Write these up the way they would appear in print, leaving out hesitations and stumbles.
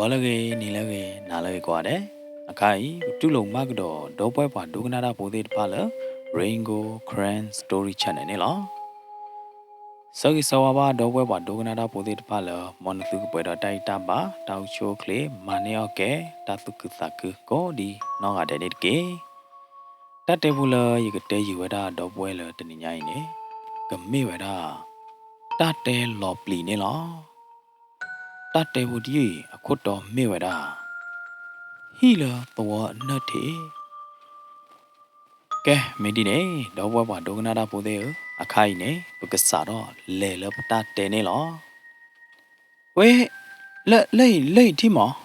Bolage, Nilage, Nalage Quade, Akai, Tulo Magdo, Dopa, Duganada Bodit Pala, Ringo, Cran, Story Channel. Sagi Sawaba, Dopa, Duganada Bodit Pala, Monothu Peda Taitaba, Tau Chokle, Maneoke, Tatukusaku, Godi, Noga Denit Gay. Tatebula, you could tell you whether Dobwella Teninaine, Gamiweda, Tate Lopli Nila. Tate would ye a quoto Miweda. Healer the war nutty. Ke medine, Dowa Doganada Podeo, a kaine, because Sado, lay up that denelo. We lay Timo.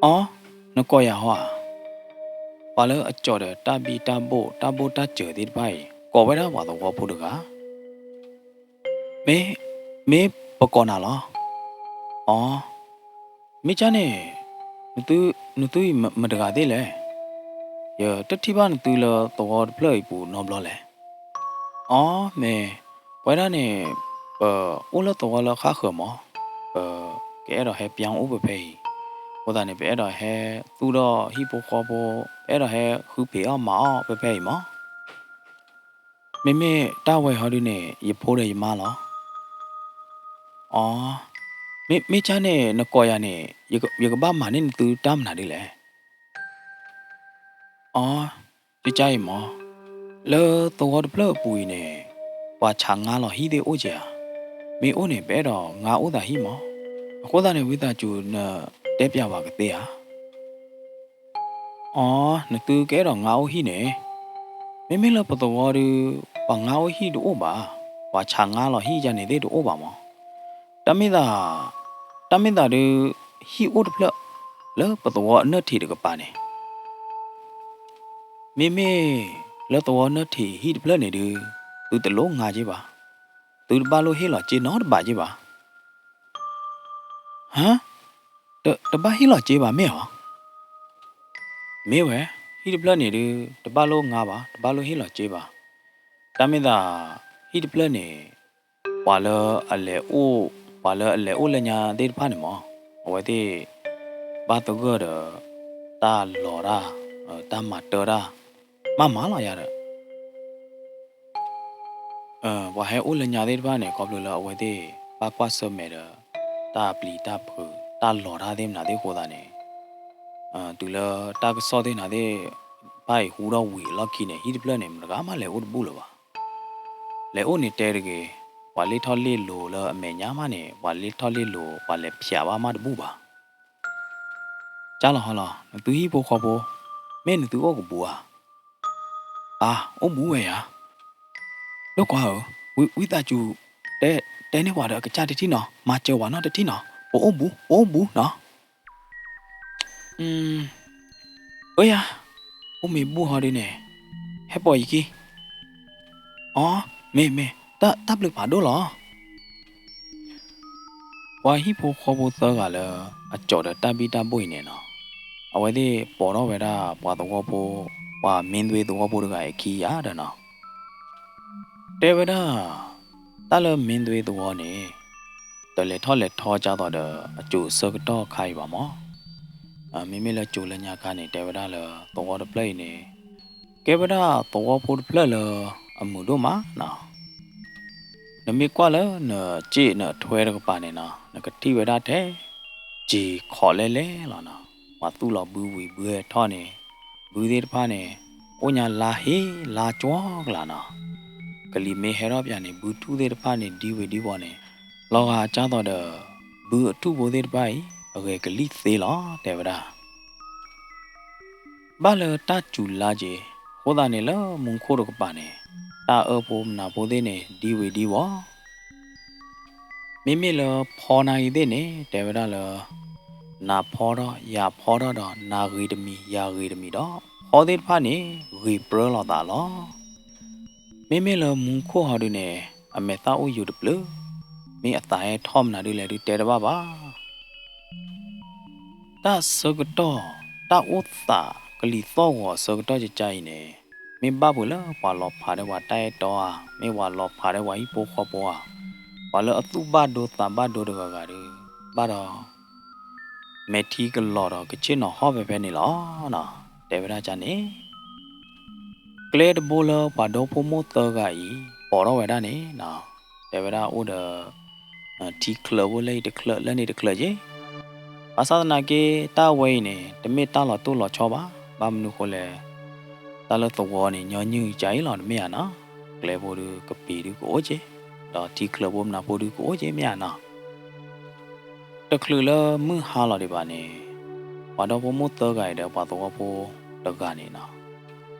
Oh, no koya hoa. Palo a jorder, tabi tabo toucher did by. Govera was the war puduga. Me, Poconala. Oh, Michane, Nutu Madagadile. Giờ tất thi ban từ là tổ plei bù nom lo lệ. Mẹ, quay ra nè, ô là tổ là khác hơn mà. Cái đó hay piang ô bề bề. Ô ta nè bé đó hay tu đó hi bố khó bố, bé đó hay hư bề mà bề bề mà. Mẹ, ta quay họ đi nè, yếm phố đây mà lo. Mẹ cha nè, nó coi à nè, giờ cái ba mà nên từ tam nào đi lệ. Đi chơi mà. Lỡ tổ plei bùi nè. Và chẳng ngã là hi de ô chả, mi ô này bé đó ngã ô ta hi mà, cô ta này với ta chủ nè đẹp ya vào cái tê à, nè từ cái đó ngã ô hi nè, mấy là bắt đầu đi bằng ngã ô hi đồ ô bà, và chẳng ngã là hi cha này de đồ ô bà mà, đam mi ta đi hi ô được lỡ bắt đầu nè thì được cái bà này, mấy lỡ tổ nè thì hi được này đi, từ từ lỗ ngã chứ bà. Từ ba lô hết là chế nó bà chứ bà. Hả? Đợt ba hết là chế bà mẹ hả? Mẹ vậy? Hít được này đi, đợt ba lô ngà bà, đợt ba lô hết là chế bà. Ta mới là hít được này, bà lơ lệ ô là nhà để phá này mà. Vậy thì ba tôi gỡ được ta lò ra, ta mặt tơ ra, mà má là vậy. Và hay ô là nhà để phá này có được là vậy thì ba qua sớm mẹ đó. Ta bì ta phừ ta lò ra thêm nào đấy cô ta này từ là ta cái so thế nào đấy bài hú đâu quỷ lo kia này hít lên này mà mà lại ôn bù rồi lại ôn này tê cái và lấy thọ lấy lô là mẹ nhá mà này và lấy thọ lấy lô và lấy pia ba mà bù bà chả là hả từ hít bù khó bù mẹ từ có bù ông bù vậy lúc qua hả quý ta chú để này qua được cái cha thì nó mà chơi vào nó thì nó ông bú nó ơi ông mày bú họ đi nè hết bò gì kia mẹ ta táp lực phản đố lọ qua hip hop khó bố tơ gà là chỗ đó ta bị ta bùi nè nó ở vậy thì bỏ nó về ra bỏ tụi qua bố qua miền tây tụi qua bố được cái kia á đó nó để vậy đó ta là miền tây tụi qua nè tụi lệ thọ cha tụi đó chủ sơ cái đó khai vào mỏ mình là chủ là nhà cái này để vậy đó là tụi qua được play nè cái vậy đó tụi qua bố được play là mua đồ má nó nó mi qua lỡ nó chỉ nó thuê được cái này nó cái thi về đó thế chỉ khó lẽ là nó mà tu là bự thọ này bự đi pa này ô nhà la chó là nó cái li mê hết rồi này bự tu đi pa này đi vào này lo à cha tao đờ bự tu vô đi pa ấy ở cái li xe lo để vào đó ba lỡ ta chủ là gì hồ ta này lỡ muốn khô được cái này ta ở bom na bố thế này đi vào mẹ là phò này thế này để vào đó là na phò đó ya phò đó đó na ghi đâm mi đó phò thế pha này ghi bơ là ta lo mẹ là muốn khô họ đi nè mẹ ta ôi được lỡ mẹ tại thom na đi lại đi tè đó ba ta sợ cái đó ta ốt ta cái lý do của sợ cái đó chỉ chạy nè mẹ ba bữa là bà lọp phá để bà tay to mẹ bà lọp phá để bà ít khó bố bà lỡ tu ba đô được cái đi ba đó mấy thi cái lò đó cái chuyện nó họ về bên này lọ nó để về ra cho này cái đó bố lơ và đâu có mua tờ cái bỏ đó về ra này nó để về ra order thi club vô lấy được club lên được club chứ à sao na cái ta quay này để mấy ta là tôi là cho ba mình có lẽ ta là tổ này nhỏ như cháy là mấy à nó cái vô được cái bì được cố chứ đó thi club hôm nào vô được cố chứ mấy à nó được club là mưa hà là đi bạn này và đâu có mua tờ cái để vào tổ vô được cái này nó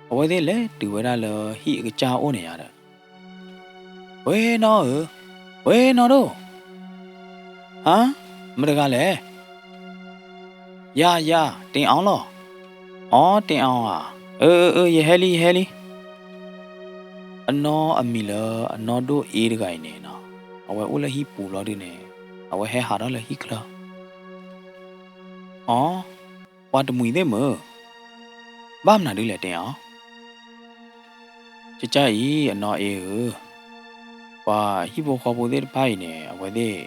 ở đây lẽ từ vậy ra là hi cái cha ô này à đó 왜 nó đâu hả mà được cái lẽ ya tiền áo lo tiền áo à ye heli anh mi là anh đô ý được cái này nó ở đây ô là hi phụ lo đi nè ở đây hà đó là hi kla qua tụi mình đấy mà ba nào được lẽ tiền áo chứ ý anh và hi bộ kho bộ đấy phải nè ở đây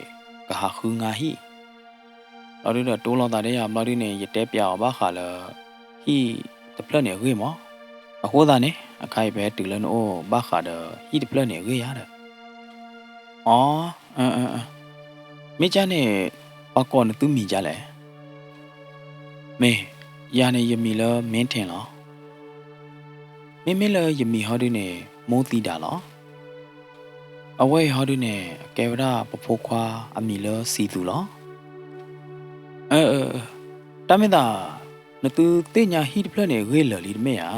cả hà khư ngà hiเราดูเด็ดตัวเราตาได้ยามเราดูเนี่ยยึดเต็บยาวบ้าขาเลยฮีตะเพลเนี่ยเรื่อยมั้งอะหัวตาเนี่ยใครไปตื่นแล้วโอ้บ้าขาเด้อฮีตะเพลเนี่ยเรื่อยอะเด้ออ๋อไม่ใช่เนี่ยปากก่อนตุ้มมีจ้ะแหละเมย์ยาเนี่ยยังมีเลยเมนเทนเหรอไม่เลยยังมีเขาดูเนี่ยโมตีด่าเหรอเอาไว้เขาดูเนี่ยแกว่าปะโพความีเลยสีตุเหรอตาไม่ตาหนูตัวเตี้ยฮีดเพลเนี่ยเรื่อยเลยไม่อะ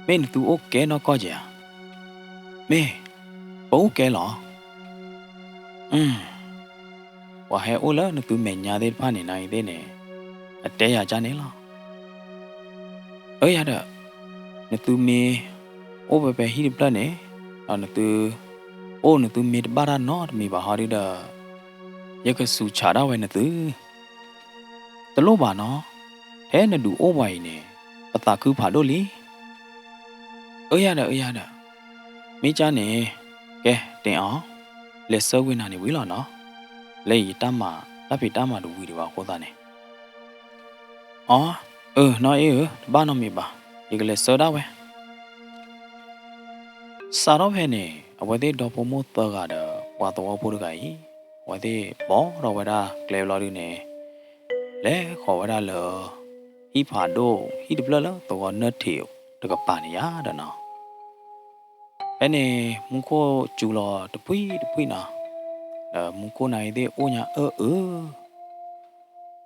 ไม่หนูตัวโอเคเนาะก็จะไม่ปูโอเคเหรอว่าให้โอ้แล้วหนูตัวแม่ยาเด็ดผ่านในเด้เนี่ยแต่อยากจะเนี่ยหรออย่าเด้อหนูตัวมีโอ้ไปฮีดเพลเนี่ยหนูตัวหนูตัวมีบ้านนอดมีบ้าฮาริเด้อยังก็สู้ชาดาไว้หนูตัวตลกบ้าเนาะแท้หนูดูโอ้ไว้เนี่ยปตาคือผ่าโดลีอย่าเด้อไม่จ้าเนี่ยแกเตียงเลสเซอร์วินานี่วิลล์เนาะเลยตามมาแล้วพี่ตามมาดูวิดีโอโคตรเนี่ยน้อยบ้านน้องมีบ้าอีกเลสเซอร์ได้เว้ยสารพัดเนี่ยวันที่ดอปโมเตอร์กันเด้อว่าตัวพูดกันวันที่บอกเราเวลาเกลียวเราดูเนี่ยและขอเวลาเลยฮีผ่านดูฮีดิบเลยตัวเนื้อถิ่วแล้วก็ปานิยาเด้อเนาะอันนี้มึงก็จูรอตะปุยนะมึงก็ไหนเด้โอ้ย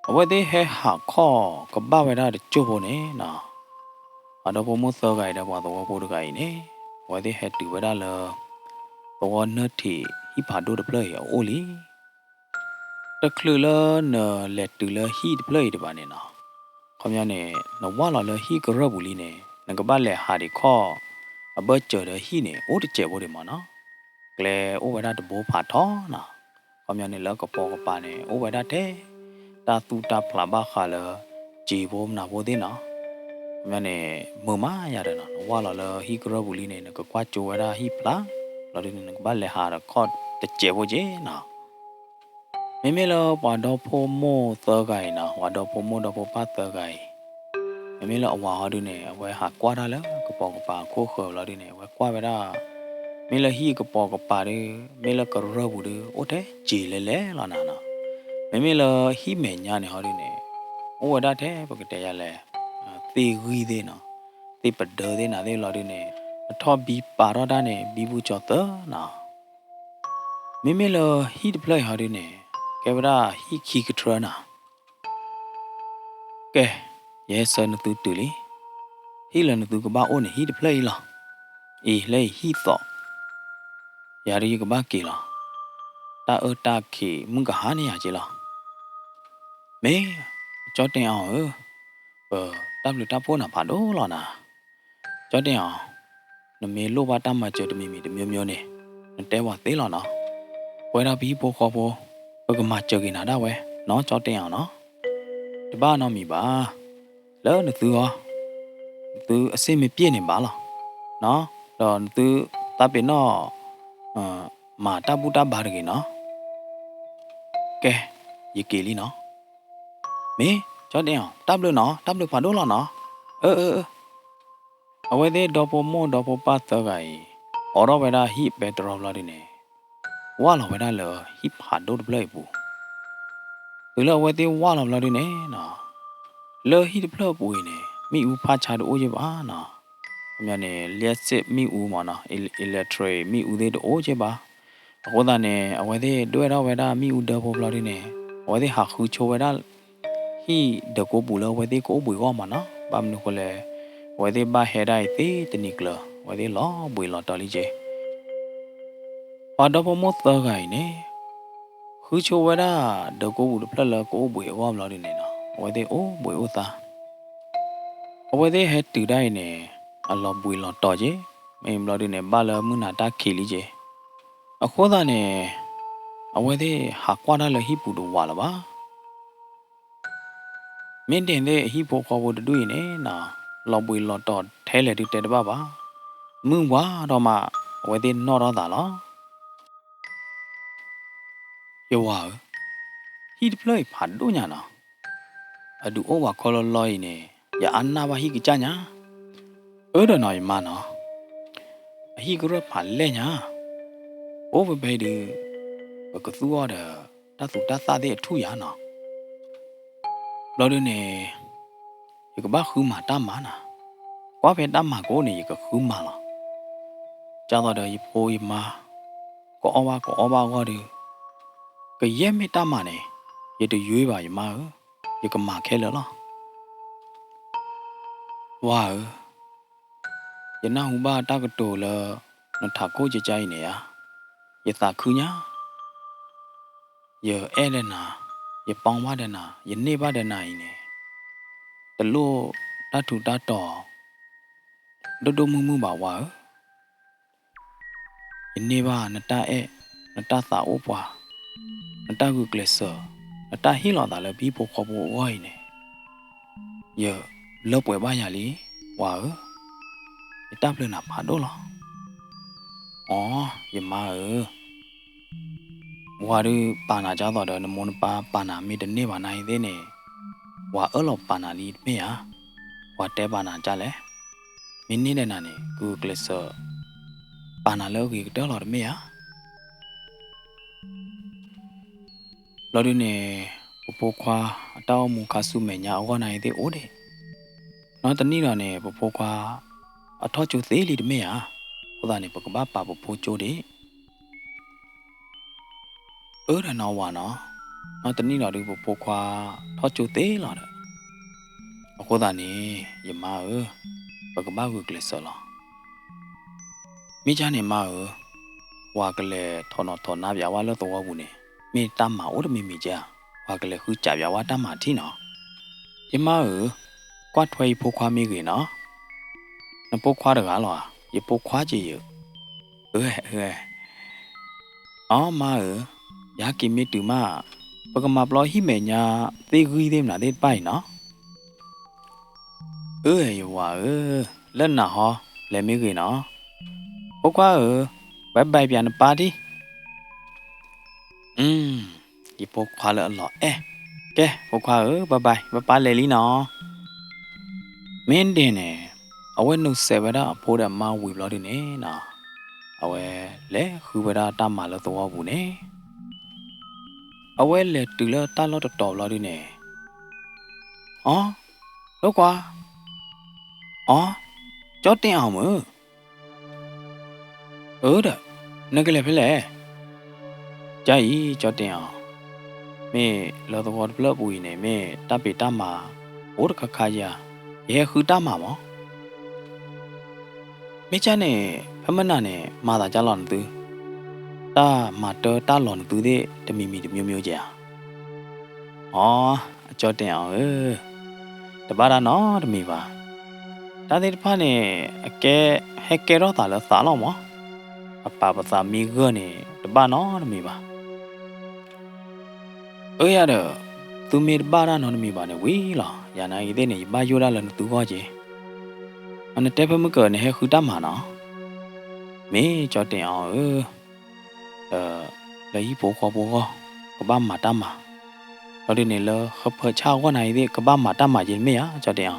เอาไว้เด้ให้หักข้อกับบ้าไว้ได้เดี๋ยวจบเนี่ยนะอันดับมุสก์ไก่เดี๋ยวว่าตัวพูดไก่เนี่ยไว้เด้ให้ตื่นไว้ได้เลยตัวเนื้อที่ฮีผ่านดูเดบเลยโอ้ลีตะคลือเลยเนอเล็ดตื่นเลยฮีเดบเลยเดี๋ยวเนี่ยนะคำยังเนี่ยนว่าเราเลยฮีกระบุลีเนี่ยนั่นก็บ้านแหล่หาดีข้อเบอร์เจอเดฮีเนี่ยโอ้จะเจ็บบ่ได้มาเนาะแกลโอ้ไว้ได้เดบผ่าท้อนะคำยังเนี่ยแล้วก็ปอกกับปาเนี่ยโอ้ไว้ได้เท่ตาตูตาพลาบ้าขาเลยจีบมนาโบดีนะคำยังเนี่ยมือมาอย่าเด้อนะว่าเราเลยฮีกระบุลีเนี่ยก็กว่าจูไว้ได้ฮีพลาเราดูเนี่ยก็บ้านแหล่หาดีข้อจะเจ็บบ่เจนะไม่เลยว่าดอกโพโมเตอร์ไก่นะว่าดอกโพโมดอกโพป้าเตอร์ไก่ไม่เลยว่าเขาดูเนี่ยไว้หักกว่าได้แล้วก็ปอกกับปาโคเขอเราดูเนี่ยไว้กว่าไปได้ไม่เลยฮีก็ปอกกับปาดิไม่เลยก็ระบุดิโอ้เท่จีเล่ๆแล้วนะไม่เลยฮีเมียเนี่ยเขาดูเนี่ยโอ้ได้เท่ปกติยาเลยตีกุยเดนะตีปัดเดอเดนะเดเราดูเนี่ยทอบีปาร์ดาเนี่ยบีบูจอเตอร์นะไม่เลยฮีดเพลย์เขาดูเนี่ยแกเวลาฮีขี้กระทรนะแกเยสนตุตุลีฮีเลนตุกบ้าโอเนี่ยฮีดเพลย์ล่ะเลยฮีต่อยาดีกบ้ากี่ล่ะตาตาขี้มึงก็หาเนี่ยจีล่ะเมย์จอดเนี่ยตามหรือตามพวกน่ะผ่านโอ้ล่ะนะจอดเนี่ยนเมย์ลูกว่าตามมาเจอตัวมีตัวเมียวเนี่ยนั่นแต่ว่าเตล่ะนะเวลาพี่พวกเขาพวกก็มาเจอกินหาได้เว้ยน้องจอดเนี่ยเนาะที่บ้านน้องมีบ้าแล้วนึกตัวเส้นไม่เปลี่ยนเนี่ยบ้าล่ะเนาะแล้วตัวตาเป็นน้อมาตาบูตาบาร์กินเนาะแกยี่เกลี่เนาะ မင်းကြောက်တင်အောင်တပ်လို့နော်တပ်လို့ဖာတော့လားနော်အဝဲတဲ့ဒေါ်ပေါ်မွန်ဒေါ်ပေါ်ပတ်တော့ကင်အော်တော့ဝဲတာဟိပဲတော်လာတယ်နေဝါလောဝဲတာလောဟိဖာတော့ပလိုက်ဘူးဒီလောဝဲတဲ့ဝါလောလာတယ်နေနော်လောဟိတပလောက်ဘူးနေမိဦးဖာချတော့အိုးရပါနော်အမြနဲ့လျက်စစ်မိဦးမနော် electric မိဦးတဲ့အိုးချပါအခုသားနဲ့အဝဲတဲ့တွေ့တော့ဝဲတာမိဦးဒေါ်ပေါ်လာတယ်နေဝဲတဲ့ဟာခူချိုဝဲတာဟိဒကိုဘူးလောဝဲတဲ့ကိုဘူးကောမနော်ပမ်နုကလေဝဲတဲ့ဘာဟဲရိုက်တဲ့တနိကလဝဲတဲ့လောဘူးလောတော်လီချေပါတော့ပေါ်မတော့ကိုင်နေခူချိုဝဲတာဒကိုဘူးဖလက်လကိုဘူးကောမလာတယ်နေနော်ဝဲတဲ့အိုးဘူးအိုသားဝဲတဲ့ဟဲတူတိုင်းနေအလောဘူးလောတော်ချေမင်းမလာတယ်နေဘာလမနာတာခီလီချေအခုသားနဲ့အဝဲတဲ့ဟာကွာတာလဟိပူတော့ဝါလာပါမင်းတင်တဲ့ဟိပေါ်ခေါ်ဖို့တွေ့နေနော်လောပွေလောတော့ထဲလေတူတဲ့တပါပါမင်းဝါတော့မှအဝဲတဲ့နော်တော့တာလားယောဝါဟိတပလိုက်ဖတ်တော့ညာနော်အဒူအိုဝါခေါ်လောလောင်းနေရအန်နာဘာဟိကကြညာအဲ့တော့နော်မနော်အဟိကရဖတ်လဲညာအိုးဘယ်ဒီဘကသူရတဲ့တသူတသတဲ့အထူရနော်လော်ရနေရကဘာခူးမာတမနာကွာဖဲတမကိုနေရကခူးမာလားကြောက်တော့ရဖိုးရမကောအဝါကောဒီကရဲမတမနေရတရွေးပါရမရကမာခဲလောလားဝါရနာဟုဘာတကတိုလနထကိုကြကြိုင်းနေရသခုညာရအဲ့ဒနာရပေါင်ပါဒနာရနေပါဒနာနေတလို့တထူတတော်ဒဒမှုပါဝါယနေ့ပါနတအဲနတသာအိုပွားနတကုကလဆနတဟီလောတာလည်းပြီးဖို့ခေါ်ဖို့ဝိုင်းနေရလောပွဲပါရလီဝါတပ်လနာဖာတော့လားအော်ယမဝါရပါနာကြတော့နမွန်ပါနာမီတနေပါနိုင်သေးနေဝါအဲ့လောပါနာလီမေယာဝါတဲပါနာကြလဲမင်းနေတဲ့နာနေကုကလဆပါနာလောကြီးတော့လော်မေယာလော်ရနေပပိုခွာအတောက်မူခါဆုမေညာအောနိုင်တဲ့အိုးတဲ့နော်တနည်းတော့နေပပိုခွာအထောက်ကျူသေးလီတမေယာဟိုသားနေပကဘာပါပပိုကျိုးတဲ့အဲ့ဒါနော်ဝါနော်တနည်းတော့ဒီပပိုခွာထောက်ကျူသေးလာတဲ့အခုသားနေယမပကဘာကိုကလဆလာမိချာနေမဝါကလေးထော်နော်ထော်နာပြဝါလို့တော့ဘူးနေမိတမ်းမအိုးတမိကြဝါကလေးခုကြပြဝါတမ်းမထီနော်ယမကွာထွေးဖိုခွာမိကေနော်နပိုခွာတကားလောယပိုခွာကြည့်ရအော်မရကီမီတူမပကမပလောဟိမေညာသေခီးသေးမလားတဲ့ပိုင်နော်ယဝါလက်နာဟောလက်မိကေနော်ပိုခွာဘယ်ပိုင်ပြန်ပါတီဒီပိုခွာလည်းလောကဲပိုခွာဘိုင်ပါလေလီနော်မင်းတင်နေအဝဲနှုတ်ဆယ်ဗဒါအဖိုးတဲ့မဝီဘလော်ဒီနေနော်အဝဲလေခူဗဒါတမလို့တော့ဘူးနေအဝဲလေတူလတလို့တော်ဘလော်ဒီနေအော်လို့ကွာအော်ကြောတင်အောင်မဟုတ်တယ်နကလေးဖလဲကြိုက်ကြောတင်အောင်မေလောတော့ဘလော့ဘူးနေမေတပ်ပေတမဘိုးတခခါရရဲခူတမမောမိချနဲ့ဖမနာနဲ့မာသာကြလောင်းသူတာမာတော်တာလောင်းသူတဲ့တမီတမျိုးကြာအော်အကြောတင်အောင်တပါးရနော်တမီပါဒါတဲ့ဖာနဲ့အကဲဟက်ကဲတော့တာလဲသာလောမောအပပသာမီဂနေတပါးနော်တမီပါရတော့သူမေပါရနော်တမီပါနဲ့ဝီလာရနာရတဲ့နေဘာယိုလာလနသူဟောကြီးအနတဲ့ဖမကနေဟခူတမနော်မေကြောတင်အောင်လေဤပိုခေါ်ဘောကဘာမတမ เราดิเนี่ยเลยเขาเปิดเช่าว่าไหนดิกบ้ามาตั้มมาเย็นไม่อะจอเดียว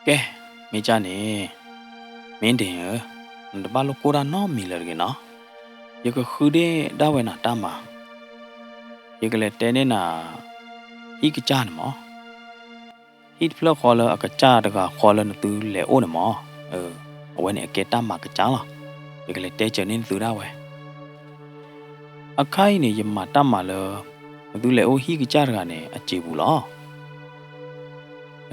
แกไม่จ้าเนี่ยไม่เดียวแต่บ้านลูกกูด้านนอกมีเลยกันเนาะยังก็คือได้ได้เวน่ะตั้มมายังก็เลยเต้นเนี่ยน่ะฮีกจ้าเนี่ยมั้งฮีเพลอคอเลยอากาจ้าแต่ก็คอเลยนึกตื่นเลยโอ้เนี่ยมั้งเอาไว้เนี่ยแกตั้มมากจ้าล่ะยังก็เลยเต้เจอเนี่ยตื่นได้เว้ยอาใครเนี่ยยังมาตั้มมาเลยตื่นเลยโอ้ฮีกจ้ากันเนี่ยอาจีบุล่ะ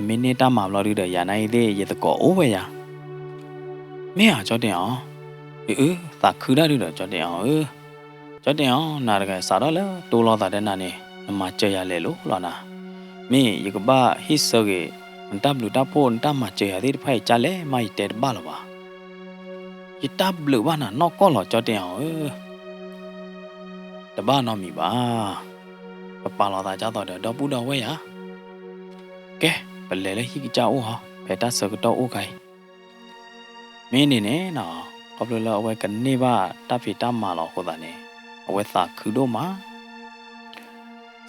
ไม่เนี่ยตั้มมาเราดูเดี๋ยวยาในเดียตะกอโอ้เว้ยอะไม่อะจอเดียวตาคือได้ดูเดี๋ยวจอเดียวจอเดียวนาฬิกาสาระเลยตัวเราแต่เดินนั่นนี่มาเจอยาเลยลูกหรอนะมีอยู่กับบ้าฮิสเกะมันตับลูตับพูนตับมาเจอยาที่ไพ่จัลเล่ไม่เตะบ้าหรอวะยี่ตับลูบ้าน่ะนอกก็หล่อจอเดียวแต่บ้านนอมีบ้าปะเราตาจ้าต่อเดี๋ยวดอบูดอไว้อะแกเป็นเลยฮิกจ้าโอ้ฮะเพตัสเกตโอ้ไกมีนี่เนี่ยนะก็เลยเอาไว้กันนี่ว่าตับพี่ตับมาหรอคนละเนี่ยเอาไว้สักคือดูมา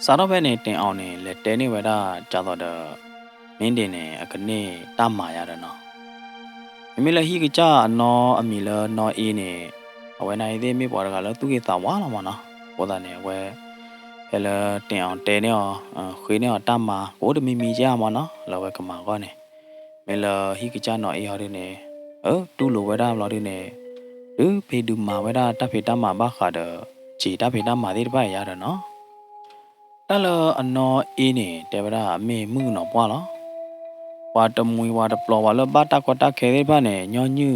สารพัดเนี่ยเต็งเอาเนี่ยเลเตนี่เวลาจ้าต่อเดี๋ยวมินเดเนี่ยกันนี่ตับมาอย่าเด้อเนาะมีเลยฮิกจ้าเนาะมีเลยเนาะอีเนี่ยเอาไว้ในเดมีปอดกันแล้วตุกิตาวาละมาเนาะคนละเนี่ยเว้เฮลเต็งเอาเตเนี่ยคุยเนี่ยตับมาโอ้เดี๋ยวมีจ้ามาเนาะเราไว้กันมาก่อนเนี่ยมีเลยฮิกจ้าเนาะอีเขาเนี่ยတူလိုဝဲတာဘလို့ဒီနေဖေဒူမာဝဲတာတပ်ဖေတမဘာခါဒဂျီတပ်ဖေတမဒီတပိုင်ရတော့နော်တလအနော်အင်းနေတေဝရအမေမှုနော်ပွားလောဝါတမွေဝါတပလောဝါလဘတာကတာခဲရပါနဲ့ညောညူ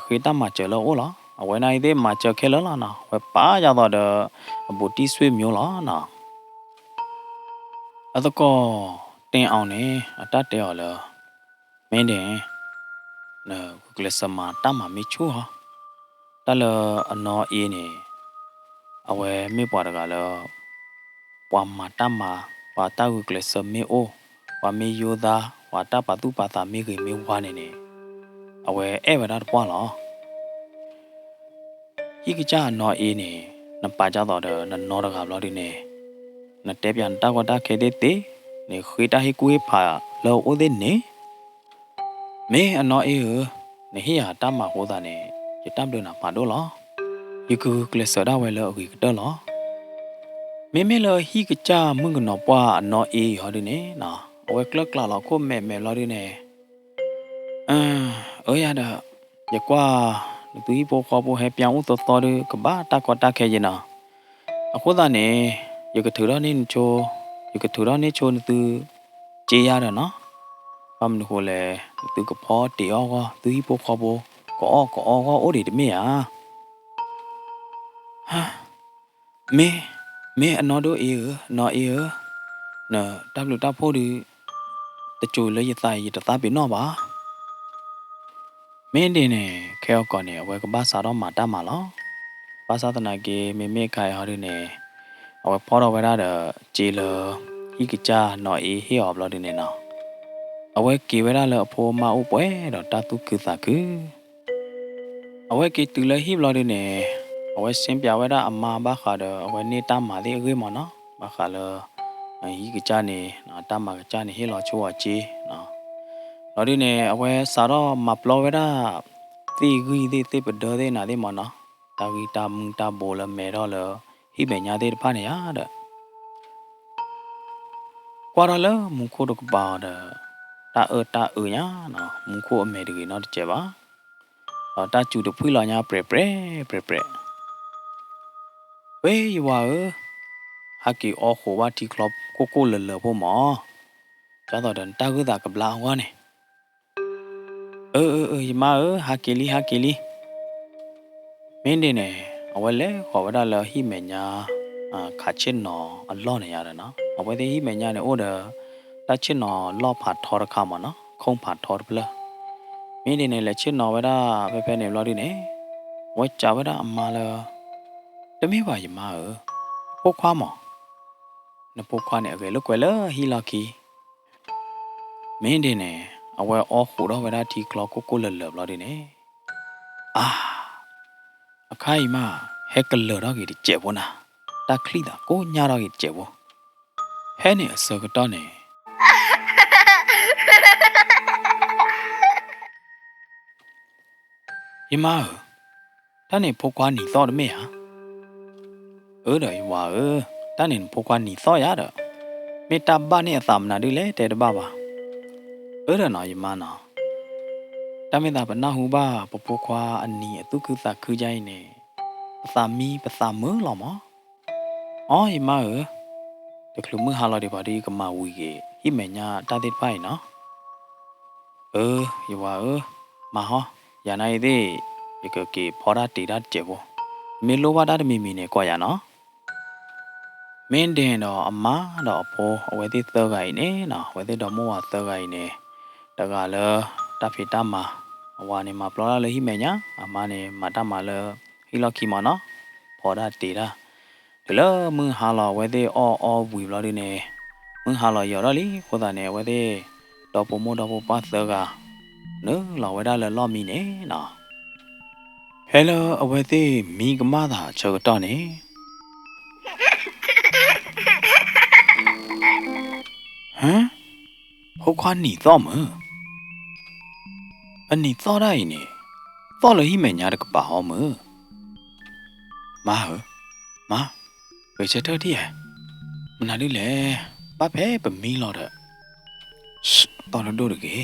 ခေတမကျလောလားအဝဲနိုင်သေးမှာကျခဲလောလားနော်ဝဲပါရတော့ဘူတီဆွေမျိုးလားနော်အဲ့တော့တင်အောင်နေအတတ်တယ်ော်လားမင်းတင်နော်ကလစမာတမမီချူဟာတလအနော်အင်းနေအဝဲမေပွားတကလောပွာမာတမဝါတာကုကလစမေအိုဝါမေယောသာဝါတာပတုပတာမေခေမေဝါနေအဝဲအဲ့ဝဒါပွားလောဤကကြနော်အင်းနေနပါကြတော့နနော်တကဘလို့ဒီနေနတဲပြန်တာကတာခဲတဲ့တေနေခွေတာဟိကွေးဖာလောအိုတဲ့နေမေအနော်အေနေဟိယာတမဟောတာနေရတမ်ဒနာပါတော့လောယခုကလစဒါဝဲလောအခုကတော့လောမေမေလောဟိကကြမငနော်ပွားအနော်အေဟောဒီနေနော်အဝဲကလကလာလောခုမဲလောဒီနေရတာရကွာသူဤပေါ်ခေါ်ပေါ်ဟဲပြောင်းဦးတော်တော်ကဘာတာကတာခဲရင်နော်အခုသာနေယကထူရနေချိုယကထူရနေချိုသူကြေးရတာနော်ဘာမလို့လဲသူကဖောတေအောကသူဤပေါ်ခေါ်ပေါ်ကောအိုဒီတမေဟာမေအနော်တို့အေနော်အေနော်တပ်လို့တပ်ဖို့ဒီတချို့လေရသားရတသားပြနော်ပါမင်းတင်နေခဲောက်ကောနေအဝဲကဘာစာတော့မာတမှာလောဘာသာတနာကေမေခိုင်ဟောဒီနေအဝဲဖောတော့ဝဲရတဲ့ဂျေလဟိကကြနော်အေဟေအော်ဘလို့ဒီနေနော်အဝဲကေဝဲရလအဖိုးမအုပ်ပွဲတော့တတုကုသကုအဝဲကေတူလေဟိဘလို့ဒီနေအဝဲစင်ပြဝဲရအမဘာခါတော့အဝဲနေတမ်းမာဒီအကွေးမနော်ဘာခါလဟိကကြနေနော်တမ်းမာကကြနေဟေလောချိုးအကြီးနော်လော်ဒီနေအဝဲစာတော့မပလောဝဲတာတီဂီတီပဒေဒေနာဒီမနော်တာဂီတာမတာဘောလမဲတော့လဟိမညာတဲ့ဖာနေရတဲ့ကွာရလမုခိုတော့ပါတဲ့တာညာနော်မုခိုအမဲတကြီးနော်တကြပါတာကျူတဖွေးလာညာပရဝေးရွာဟာကီအောခိုဝါတီကလပ်ကိုလလဖို့မောကျတော့တန်တာကူတာကဘလာဝါနေယမဟာကီလီမင်းနေနေအဝဲလဲခေါ်ဝဒလဟိမညာခါချင်နော်အလော့နေရတယ်နော်အဝဲတဲ့ဟိမညာနေအိုဒါတချင်နော်လော့ဖတ်ထော်ရခါမနော်ခုံဖတ်ထော်ပလမင်းနေနေလဲချင်နော်ဝဒဖဲနေလော်ဒီနေဝဲကြဝဒအမလာတမေးပါယမပိုခွားမောနပိုခွားနေအကဲလောက်ကွယ်လဟီလာကီမင်းနေနေအဝဲအော်ခိုတော့ဝဒတီကလောကိုလလဘလော်ဒီနေအခါမဟက်ကလတော့ကြီးကျဲဘောနာတ တာခလီတာကိုညာတော့ကြီးကျဲဘောဟဲနေအစောကတော့နေယမတာနေဖိုကွာနီတော့မေဟာတော့ယဝတာနေဖိုကွာနီတော့ရတော့မေတာဘာနေအသမနာဒီလေတဲ့တဘာပါတော့နော်ယမနော်တမေတာဘနာဟုပါပပခွာအနီအတုကုသခူးကြိုင်းနေပသမီပသမလောမအော်ယမတကလူမဟာလာဒီပါဒီကမဝီကေဟိမညာတာတိဖိုင်နော်ယဝမဟာရနိုင်သေးဒီကကေဖော်ရတီရကျေဘောမေလိုပါတာတမီမီနေကွာရနော်မင်းတင်တော့အမတော့အဖိုးအဝဲသေးသောကိုင်းနေနော်ဝဲသေးတော့မောဝသောကိုင်းနေတကလည်းတဖိတမအဝါနေမှာပလောလာလေဟိမညာအမနေမတမလည်းဟိလောက်ခီမနော်ဖော်ရတီရဒီလိုမင်းဟာလာဝဲသေးအော်ဝီလာဒီနေမင်းဟာလာရော်တော့လီခိုးတာနေဝဲသေးတော့ပမို့တော့ပတ်သောကနော်လာဝဲတာလည်းလော့မီနေနော်ဟယ်လိုအဝဲသေးမိကမသာချောတော့နေဟမ်ဟုတ်ခွာနီတော့မအနီတော့တိုင်းနေတော့လို့ဟိမညာတကပါဟောမမဘယ်ချက်တော့တည်းမနာလေးလေဘာဖဲပမီလို့တော့တော်လို့တို့ကေ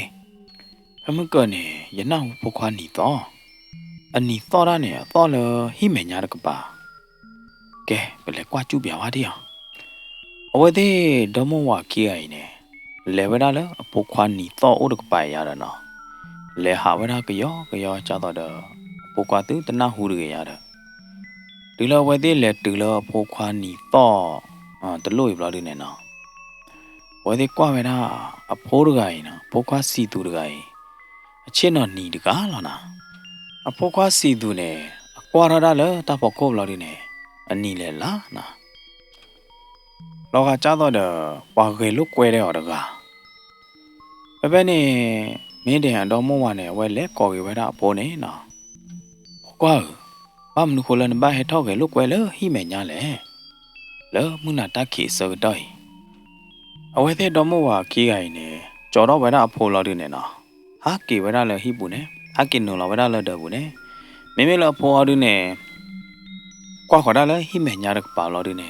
ဖမကနေရနောက်ဖခွာနီတော့အနီတော့ရနေတော့လို့ဟိမညာတကပါကဲဘယ်လဲကွာကျူပြပါတည်းအဝဲသေးဒမဝကီအိုင်နေလေဝဒါလအပုခွာနီတော့ဥဒကပိုင်ရတာနော်လေဟာဝဒါကယောကြတော့တော့ပုကွာတူတနာဟူရရတာဒီလိုဝဲသေးလေတူလို့အပုခွာနီတော့တလို့ဘလာဒီနေနော်ဝဲသေးကွာဝဲတာအဖိုးတကိုင်နော်ပုခွာစီတူတကိုင်အချင်းတော့နီတကားလားနော်အပုခွာစီတူနေအကွာရတာလေတဖို့ကိုဘလာဒီနေအနီလေလားနော်လောကကြတော့တော့ပွားခေလို့ကွဲတဲ့ဟောတကားပဲနေမင်းတင်တော့မဝနဲ့ဝဲလဲကော်ကေဝဲတာအပေါ်နေနော်ကွာဘာမနုခိုလန်ဘာဟဲထောက်ကေလို့ကွဲလေဟိမညာလေလောမနာတခိစောတော့အဝဲတဲ့တော့မဝကီးအိုင်နေကြော်တော့ဝဲတာအဖို့လို့ဒီနေနော်ဟာကေဝဲတာလေဟိပူနေဟာကေနိုလာဝဲတာလို့တော့ဘူးနေမင်းမလို့ဖို့အောင်ဒီနေကွာခေါ်တာလေဟိမညာတော့ပါလို့ဒီနေ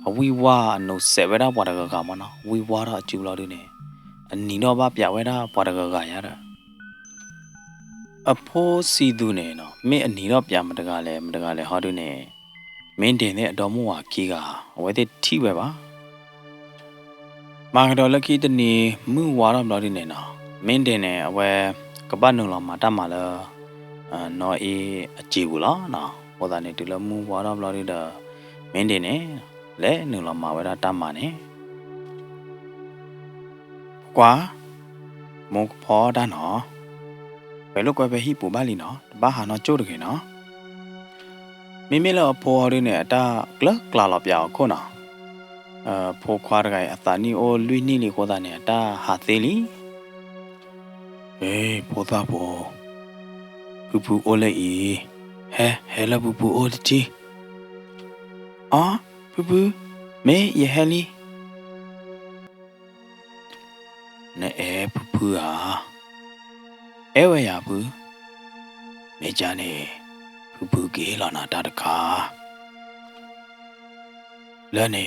အဝီဝါနိုဆေဝဲတာပွားတကမနော်ဝီဝါတော့အကျူလို့ဒီနေအနီတော့ဘာပြဝဲတာပွားတကရတာအဖိုးစီသူနေနော်မင်းအနီတော့ပြမတကလည်းဟောတူနေမင်းတင်တဲ့အတော်မဝကီးကအဝဲတဲ့ထိပဲပါမာကတော့လက်ခီတနီမှုဝါတော့မလို့ဒီနေနော်မင်းတင်နေအဝဲကပတ်နုံလောမှာတတ်မှာလားနော်အေးအကြည့်ဘူးလားနော်ဟောတာနေတူလမှုဝါတော့မလို့ဒီတော့မင်းတင်နေလဲနုံလောမှာဝဲတာတတ်မှာနေကွာမုံဖောတာနော်ဘယ်လိုကွယ်ပဲဟိပူပါလိနော်ဘာဟာနော်ကျိုးတကယ်နော်မိမိလောဖော်ရင်းနဲ့အတာကလကလာလောက်ပြောင်းခုနော်ဖိုးခွားတကိုင်အသာနီအိုလွိနီလီကိုသာနဲ့အတာဟာသေးလီဖိုးသားဘောပူပူအိုလေဤဟဲလာပူပူအိုတီပူပူမေယဟလီနဲပူပူဝဲရဘူးမေချာနေပူပူကေလာနာတာတခါလဲနေ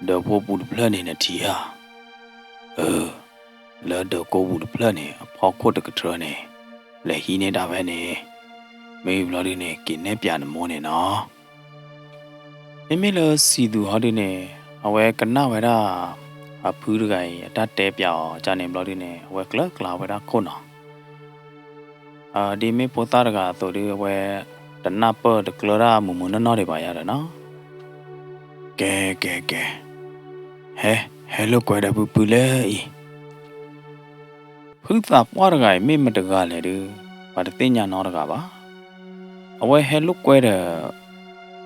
တော့ပူပူပလနေနဲ့တီဟာလဲတော့ကိုဘူးပလနေအဖောက်ခုတ်တကထရနေလဲဟီနေတာပဲနေမေဘလာဒီနေกินနေပြန်မောနေနော်မေလစီသူဟောဒီနေအဝဲကနဝဲတာအဖူးတကိုင်အတတဲပြောင်းဂျာနေဘလာဒီနေဝဲကလကလာဝဲတာခုနော်ဒီမေပိုတာရကဆိုဒီဝဲတနပတ်တကလရာမမနော်တွေပါရတယ်နော်ကဲဟဲလိုကွယ်တပူပူလေဖူးသာပွားရကမေမတကလည်းဒီဘာတသိညာနော်တကပါအဝဲဟဲလိုကွယ်တဲ့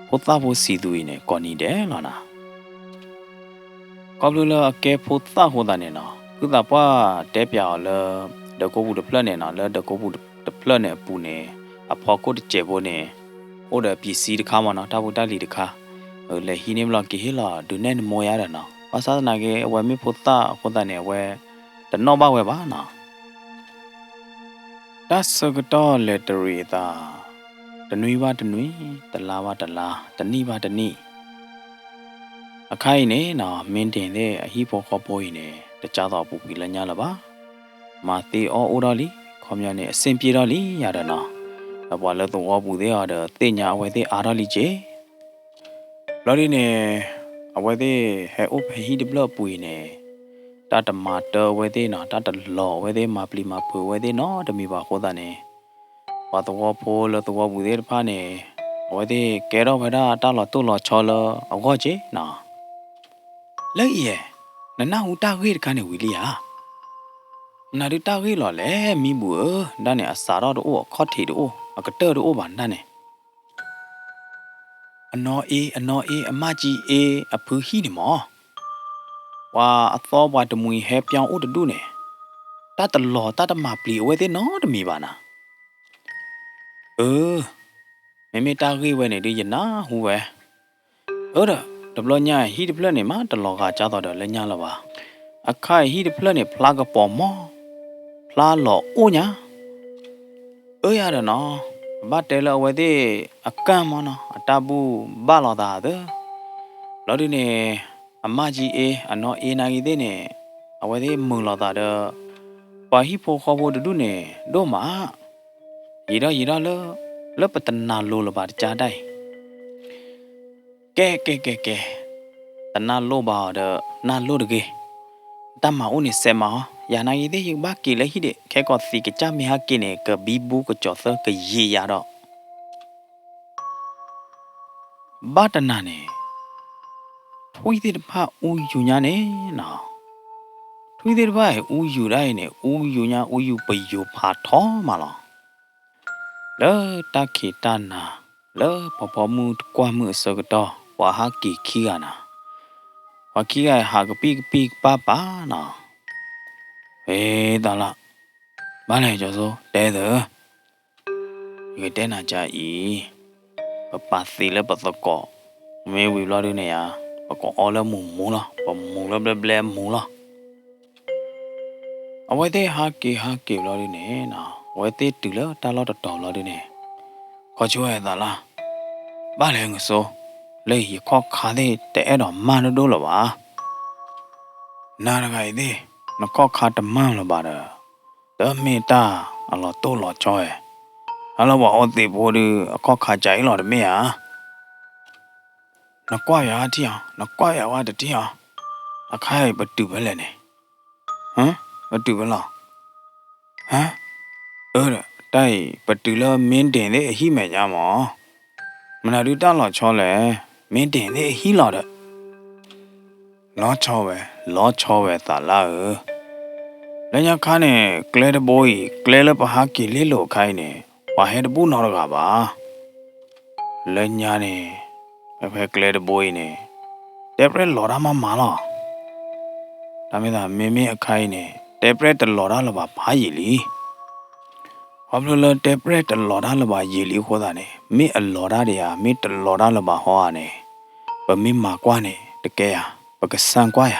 ပိုတာဖို့စီသူနေကော်နီတယ်နော်နာကောဘလူလာအကဲပိုတာဟိုတာနေနော်ဖူးသာပွားတဲပြောင်းလဲဒကိုဘူးတပလက်နေနော်လဲဒကိုဘူးတပလက်နေပူနေအဖော်ကိုတကျေဖို့နေဟိုတဲ့ပစ္စည်းတခါမနော်တာဘူးတက်လီတခါ le hi ne bla ki hi la du ne mo ya da no wa sa na ke we mi phota phota ne we da no ba we ba na ta so ga to lettery taတနွေပါတနွေတလားပါတလားတနိပါတနိအခိုင်နဲ့နော်မင်းတင်တဲ့အဟိဖို့ခေါ်ပေါ်ရင်နဲ့တကြတော့ပူပြီးလည်းညလာပါမာတီအောအိုတော်လီခေါမြနဲ့အစင်ပြေတော်လီရတဲ့နော်အပေါ်လည်းတော့ပူသေးရတဲ့တင်ညာအဝဲသေးအားတော်လီချေလော်ဒီနဲ့အဝဲသေးဟဲအိုဖဟီဒီဘလပူနေတတမတော်ဝဲသေးနော်တတလော်ဝဲသေးမပလီမပူဝဲသေးနော်တမီပါခေါ်တာနဲ့ဘာတော့ဖိုးလို့တော့ဘူးသေးဖာနေဝဲသေးကဲတော့ဗဒါတာလော်တူလော်ချောလောအကောချေနော်လဲ့ရဲ့နနဟူတာခေတကနေဝီလီယာနာရီတာခေလော်လဲမိဘူးဒါနဲ့အစာတော့တော့ခေါ်ထီတော့အကတဲ့တော့ဘာနာနဲ့အနော်အေးအမကြီးအေးအဖူဟီဒီမောဝါအသောဘွားတမွေဟဲပြောင်းဥတူနဲ့တတလော်တတမပလီဝဲသေးနော်တမီပါနာမေတာခေဝဲနေဒီယနာဟူပဲဟုတ်တယ်ဒဘလညာဟီဒီပလက်နေမှာတလောကကြားတော့လည်းညာလာပါအခိုင်ဟီဒီပလက်နေဖလာကပေါ်မောဖလာလောအိုညာရတယ်နော်ဘာတဲလဝဲဒီအကမ်းမနော်အတဘူးဘာလောတာတဲ့လောဒီနေအမကြီးအေးအနော်အေးနာကြီးတဲ့နေအဝဲဒီမုံလောတာတဲ့ပါဟီဖိုခေါ်ဖို့တူနေတို့မှာရီတော့လပတနာလိုလပါကြားတိုင်းကဲတနာလိုပါတဲ့နာလိုတကေတမဦးနေစမယာနာရီတဲ့ယဘာကီလေဟိတဲ့ခဲကောစီကကြမဟာကိနေကဘီဘူးကကြောသကရေရတော့ဘာတနာနေထွေးတဲ့ဖဦးယူညာနေနော်ထွေးတဲ့ဖဦးယူတိုင်းနေဦးယူညာဦးယူပယူဖာထောမလားလဲတခိတနာလဲပမှုကွာမှုစကတော့ဝါဟာကီခီကနာဝါကီကဟာကပိပါနော်ဒါလားမလဲကြောစိုးတဲတဲ့ဒီတဲနာကြဤပစီလဲပစကောမေဝီလာရနေရပကောအော်လမူလားပမူလဘလမူလားအဝဲတဲ့ဟာကီလာရနေနော်ဝဲတဲ့တူလားတာလောက်တော်လာရနေခေါ်ချွဲတာလားဘာလဲငစိုးလေရခောက်ခါတဲ့တဲ့တော့မန်တို့လောပါနာရခိုင်တဲ့နခောက်ခါတမန်လောပါတော့မေတာအလောတိုးလောချောဲအလောဘောအတိဘောဒီအခောက်ခါကြိုင်လောတမေဟာနကွာရတီအောင်နကွာရဝတတီအောင်အခိုင်ဘတူပဲလဲနေဘတူပဲလားတိုင်ဘတူလမင်းတင်တဲ့အဟိမဲ့ကြမောမနာတူတလောချောလဲမင်းတင်တဲ့အဟိလောတဲ့လောချောပဲသာလာလညာခါနဲ့ကလဲတဘိုးကြီးကလဲလပဟာကီလေးလိုခိုင်းနေဝါဟဲတပူနော်ကပါလညာနဲ့ဖဲကလဲတဘိုးကြီးနဲ့တက်ပရက်လော်ရမမလားဒါမဲ့သာမင်းအခိုင်းနဲ့တက်ပရက်တလော်ရလပါဘာရည်လီဘာလို့လဲတက်ပရက်တလော်ရလပါရည်လီခေါ်တာနဲ့မင်းအလော်ရတွေဟာမင်းတလော်ရလပါဟောရနဲ့ဗမင်းမာကွာနဲ့တကယ်ပကဆန်ကွာရ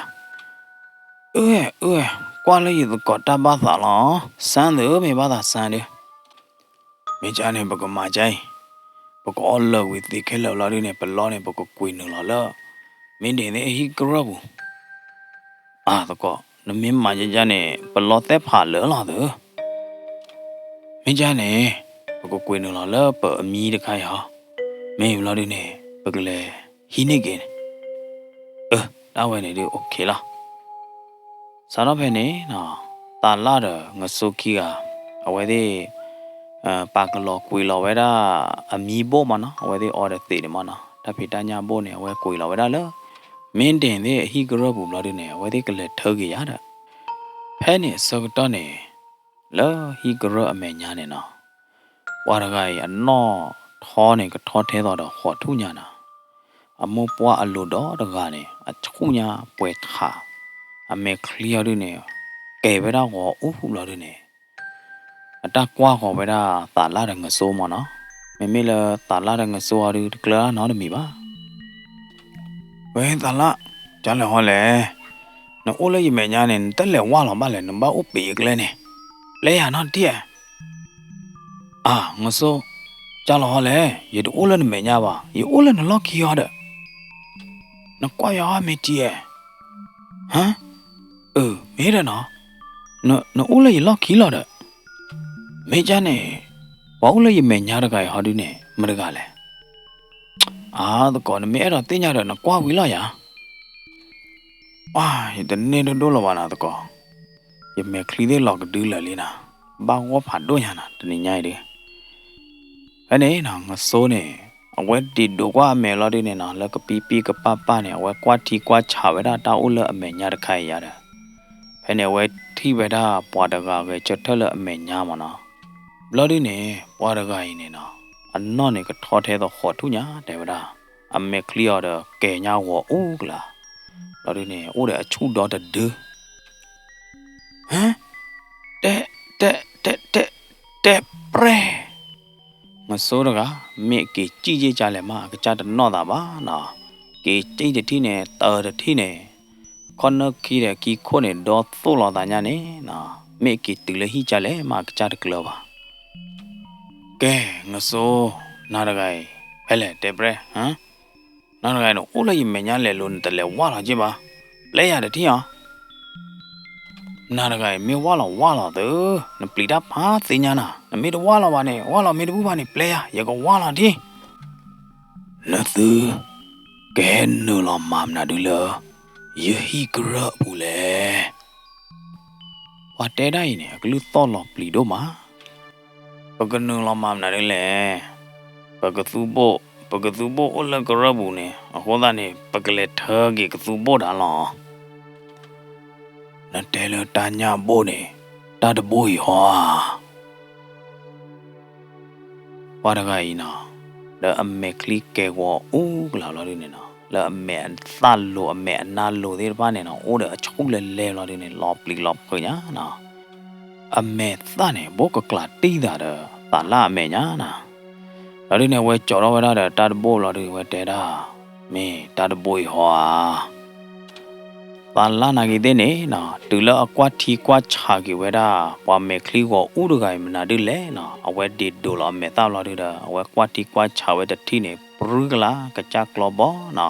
ကွာလေးရကတာဘာသာလားစမ်းတယ်မေဘာသာစမ်းတယ်မေချာနေပကမာချိုင်ပကောလောဝီတိခဲလော်လာရင်းနဲ့ပလောနဲ့ပကကွေးနလာမင်းတင်နေဟီကရဘူးတကောနမင်းမာကြနဲ့ပလောသက်ဖာလောလာတယ်မင်းချာနေပကကွေးနလာပအမီတခိုင်ဟာမင်းလာရင်းနဲ့ပကလေဟီနေကင်းတာဝဲနေဒီโอเคလားစားတော့ဖဲနေနော်တာလာတော့ငဆုခီကအဝဲသေးပါကလောကွေလောဝဲတာအမီဘောမနော်အဝဲသေးအော်တဲ့တေတယ်မနော်တဖိတညာဘောနေအဝဲကွေလောဝဲတာလဲမင်းတင်သေးအဟိကရောဘူးလာတဲ့နေအဝဲသေးကလေးထောကြီးရတာဖဲနေစောတော့နေလောဟိကရောအမေညာနေနော်ဝါရဂိုင်အနော်ထောနေကထောထဲတော့ဟောထုညာနာအမောပွားအလိုတော့တကားနေအချုံညာပွဲထားအမေကလျာရနေကဲဘဲတော့ဥဖူလာရနေအတကွာခေါ်ဘဲတာတာလာတဲ့ငဆိုးမနော်မေမေလာတာလာတဲ့ငဆိုးရကလာနော်တမီပါ喂，咋了？讲了好嘞，那我了一每年呢，等来忘了嘛嘞，能把我背过来呢？来呀，那爹啊，我说讲了好嘞，也都我了的每年吧，也我了的老气要的，那瓜呀还没爹，啊？没得呢，那我了也老气了的，没讲呢，我了一每年的个好的呢，没得个嘞，啊，都搞得没得，等下的那瓜回了呀，哇，这那都多了吧那都搞。也没看见老个丢了哩呐，把我怕多呀呐，这你伢的，哎呢，那我说呢，我地多瓜没了的呢，那个皮皮个爸爸呢，我瓜提瓜炒的到乌了没伢的开呀的，哎呢，我提为他把这个就特了没伢嘛呢，了的呢，把这个呢呐，俺那那个淘汰的好土伢，对不啦？俺没 clear 的给伢我乌个啦，了的呢，我的出到的得，嗯。Te te te te te pre mà số đó cả mẹ cái chi chi trả lại mà cái cha đó nó đã bá nó cái chi thì thế này tờ thì thế này con nó khi là khi con này đó số lo tại nhà này nó mẹ cái từ lấy hi trả lại mà cái cha được lâu à cái nó số nó là cái hay là te pre hả nó là cái nó ủa lấy mẹ nhà lại luôn từ lấy quá là chứ ba lấy ra được thế hả nada gai me wala de na plida pa tinya na me de wala me de bu ba ne player ya ko wala di na tu ke no la mam na du la ye hi gra bu le wa te dai ne glu to lo plido ma pa ka no la mam na de le pa ka tu bo o la gra bu ne ho da ne pa ka le tha ge ka tu bo da lo na te le ta nya bo ne ta de bo hi hoว่าได้ไงนะแล้วอเมคลิกเกว่าอู้กล่าวเราดิเนี่ยนะแล้วอเมนตันโลอเมนนาโลที่บ้านเนี่ยนะโอ้เดี๋ยวชุกเล่ๆเราดิเนี่ยลอบลิกลอบเขาเนี่ยนะอเมตันเนี่ยบอกก็กล้าตีได้เด้อตาล่าอเมเนี่ยนะเราดิเนี่ยเว้ยจอดเราไว้ได้เด้อตาดโบเราดิเว้ยเด้อมีตาดโบยหัวตาล่านากีเดเนี่ยนะดูแลกว่าที่กว่าชากีเวด้าพอเมคลีก็อู้ดูไงมันน่าดูแลนะเอาไว้ดีดูเราเมตาเราดูเด้อเอาไว้กว่าที่กว่าชาเวด้าที่เนี่ยปรึกละกระจากลอบนะ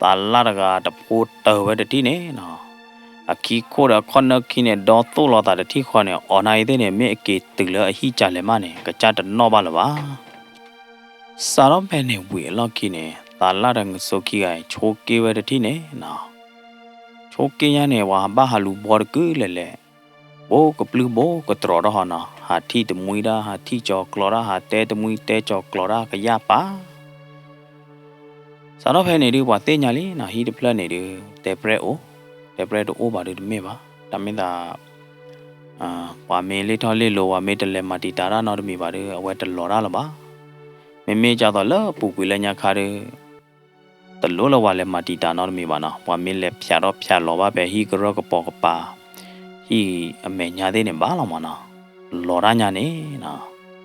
ตาล่าก็ตะพูดเตอเวด้าที่เนี่ยนะอาคีโคดคอนเนอร์คีเนี่ยดอตัวเราแต่ที่คนเนี่ยออนไลน์เนี่ยเมกิตึกเลยฮิจาเลมาเนี่ยกระจากนอบาลวะสารพันเนี่ยเวลาคีเนี่ยตาล่าดังสุกี้ไอโชกี้เวด้าที่เนี่ยนะโชกี้ยันเนี่ยว่าบ้าฮัลูบอร์กูเลยโบกับปลื้โบก็ตรอดหอนะหาที่ตะมุยดาหาที่จอกลอดหาเตตะมุยเตจอกลอดก็ยาป้าสารพันเนี่ยดูว่าเตญาลีนะฮีดเพลเนี่ยดูเตเปรโดโอบาดูไม่บ้าทำไม่ได้ว่าเมลิทอลเลโลว่าเมตเลมาติตาระนอดมีบาดูเอาไว้ตลอดละบ้าเมจ่าตลอดปุกุเลญาคาร์ตลอดละว่าเลมาติตานอดมีบ้านะว่าเมเลพยาลอบ้าเปฮีกรอกปอกปาฮีอเมญาเดเนี่ยบ้าละมานะลอราญาเนี่ยนะ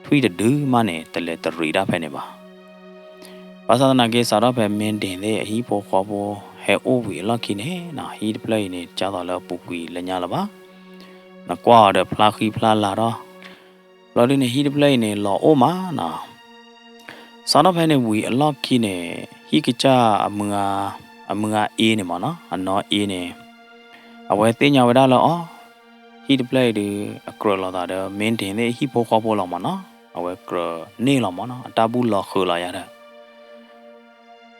ทวีตดูมาเนี่ยตะเลตรีดาเพเนี่ยบ้าภาษาหน้าเกสารเพเมนเดนเดฮีโปขอบเฮโอวีลักกินเฮนะฮีดเพลย์เนี่ยจ้าตลอดปุกุเลญาละบ้านักว่าเดพลาคีพลาลาระเราดิเนี่ยฮีดเพลย์เนี่ยลอโอมานะสารเพเนี่ยวีลักกินเนี่ยฮีกิจ้าอเมือเอเนี่ยมานะอันนอเอเนี่ยเอาไว้เตียงเอาไว้ได้ละอ๋อฮีดเพลย์ดูกรอเราได้เมนเทนเนี่ยฮีโปขอบเรามานะเอาไว้กรอเนี่ยเรามานะตาบุลเราคือเราอย่างเด้อ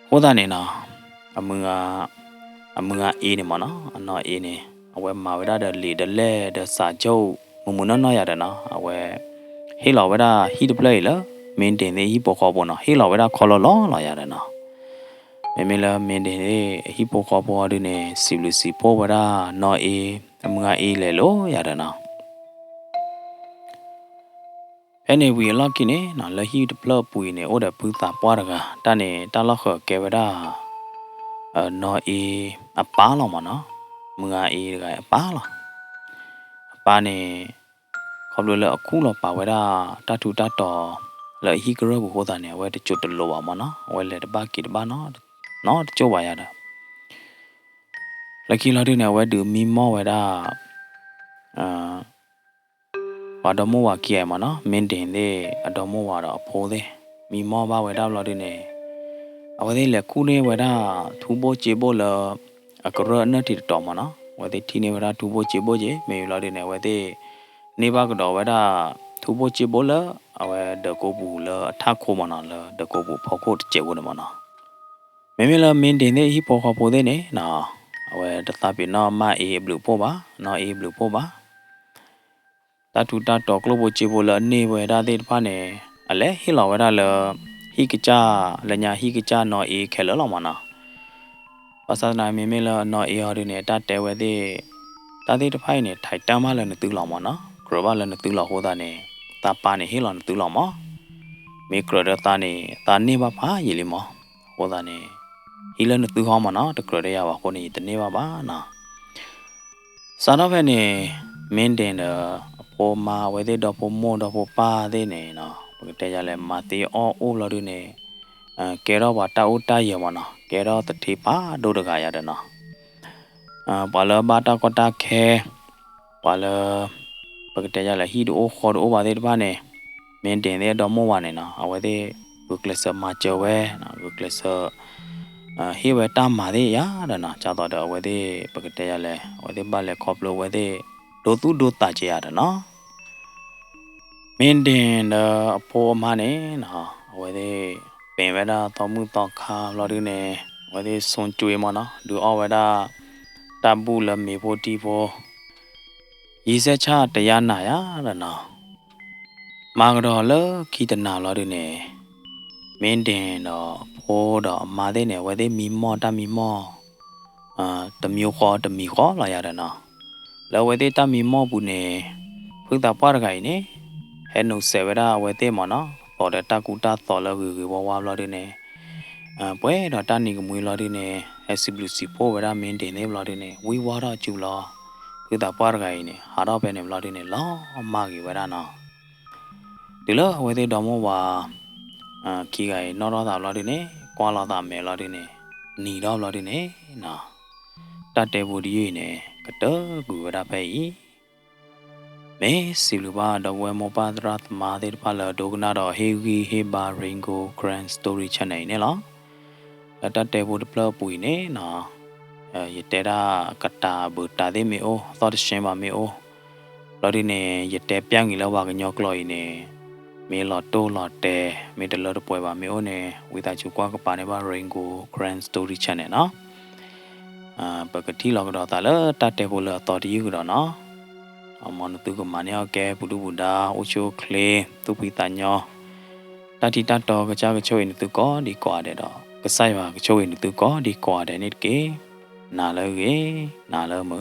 โหดาเนี่ยนะอเมือเอเนี่ยมานะอันนอเอเนี่ยเอาไว้มาไว้ได้เดลีเดเล่เดสาโจมุนน้อยอย่างเด้อนะเอาไว้ให้เราไว้ได้ฮีดเพลย์ละเมนเทนเนี่ยฮีโปขอบนะให้เราไว้ได้คอลล้อเราอย่างเด้อนะเมลเมนเทนเนี่ยฮีโปขอบดูเนี่ยสิบลิสิโปไว้ได้นอเออเมือเอเลยโลอย่างเด้อนะเอ็นเอวีลักกินเนี่ยนะละฮีดเพลย์ปุยเนี่ยโอ้เดปุตตาปวดกันตาเนี่ยตาละเขาเก็บไว้ได้นอเออป้าเรามานะเมือเอก็ป้าเราป้าเนี่ยเขาเลยละคู่เราป้าไว้ได้ตาทุตาต่อละฮีกระบุหัวตาเนี่ยไว้จะจุดโลวามานะไว้เลยบ้ากิดบ้าเนาะโจ้ไว้อะ lucky lo đi nè we do mi mo we da wa do mo wa kia mà nó min din de do mo wa da pho de mi mo ba we da lo đi nè awe de le ku ne we da thu bo che bo la a kro na ti to mà nó we de ti ne we da thu bo che bo je me lo đi nè we de ne ba ko do we da thu bo che bo la awe de ko bu la tha ko mà nó la de ko bu pho ko che wo mà nó me la min din de hi po ko po de ne na awe de ta pi no ma e blue po ba no e blue po ba ta tu ta to klo bo che bo la ne we da de pa ne ale hi lo we da la hi ki cha la nya hi ki cha no e khe lo lo ma na pa sa na me la no e ho de ne ta te we de ta de de phai ne thai ta ma la ne tu lo ma na kro ba la ne tu lo ho da ne ta pa ne hi lo ne tu lo ma me kro da ta ne ba pa yi le ma ho da ne hi la ne tu ho ma na de kro de ya ba ko ne de ne ba na sa na phe ne min den da po ma we de do po mo do po pa de ne na bu te ja le ma ti o lo de ne ke ro ba ta o ta ye ma na ke ro ta thi pa do da ga ya de na pa la ba ta ko ta khe pa la bu te ja le hi do o kho do ba de ba ne min den de do mo wa ne na a we de bu kle sa ma che we na bu kle sa hi we ta ma de ya da na cha do da we de bu te ja le we de ba le kho plo we de do tu do ta che ya da na min den da po ma ne na we deပင်ဝဒတော်မှုတော်ခါလော်ဒီနေဝဒီစွန်ကျွေးမနော်ဒူအဝဒတဘူလမေဖို့တီဖို့ရီစချတရားနာရလနော်မာကတော့လခီတနာလော်ဒီနေမင်းတင်တော့ဖိုးတော့မာတဲ့နေဝဒီမီမောတမီမောတမျိုးခေါ်တမီခေါ်လာရတယ်နော်လောဝဒီတမီမောဘူးနေဖုတာပါရခိုင်နေဟဲနုဆေဝဒဝဒီမနော်တော်တဲ့တကူတာတော်လကူဝဝလော်ဒီနေပွဲတော့တန်နီကမွေးလော်ဒီနေ SWC ပိုဝရမင်းတင်နေလော်ဒီနေဝီဝါရကျူလောဖုတာပါရခိုင်နေဟာတော့ပဲနေလော်ဒီနေလောမာကြီးဝရနော်ဒီလောဝဒီတော်မောပါခီကဲနော်တော့တာလော်ဒီနေကွာလာတာမဲလော်ဒီနေနီတော့လော်ဒီနေနော်တတ်တဲ့ဘူးဒီနေကတော့ကူဝရပဲဤမဲစီလူပါတော့ဝဲမောပါဒရတ်မာဒေပါလာဒိုကနာတော့ဟေဂီဟေဘာရင်ဂိုဂရန်စတိုရီချန်နေနေလောတတ်တဲ့ဘူးပလပူနေနော်ရတဲ့တာကတာဘူတာဒေမီအိုသောတရှင်ပါမီအိုလော်ဒီနေရတဲ့ပြန်ကြီးလောက်ပါကညောကလော်ဤနေမေလော်တိုလော်တဲမေတလော်ပွဲပါမေအိုနေဝီတာချူကွာကပါနေပါရင်ဂိုဂရန်စတိုရီချန်နေနော်ပကတိလောကတော့တာလတတ်တဲ့ဘူးလော်တော်ဒီယူတော့နော်အမနတုကမနီယောကဲပုဒုဗုဒ္ဓအိုချိုကလေသူပိတညောတတိတတော်ကကြကချိုရင်သူကောဒီကွာတဲ့တော့ကဆိုင်ပါကချိုရင်သူကောဒီကွာတဲ့နိကေနာလောကေနာလောမ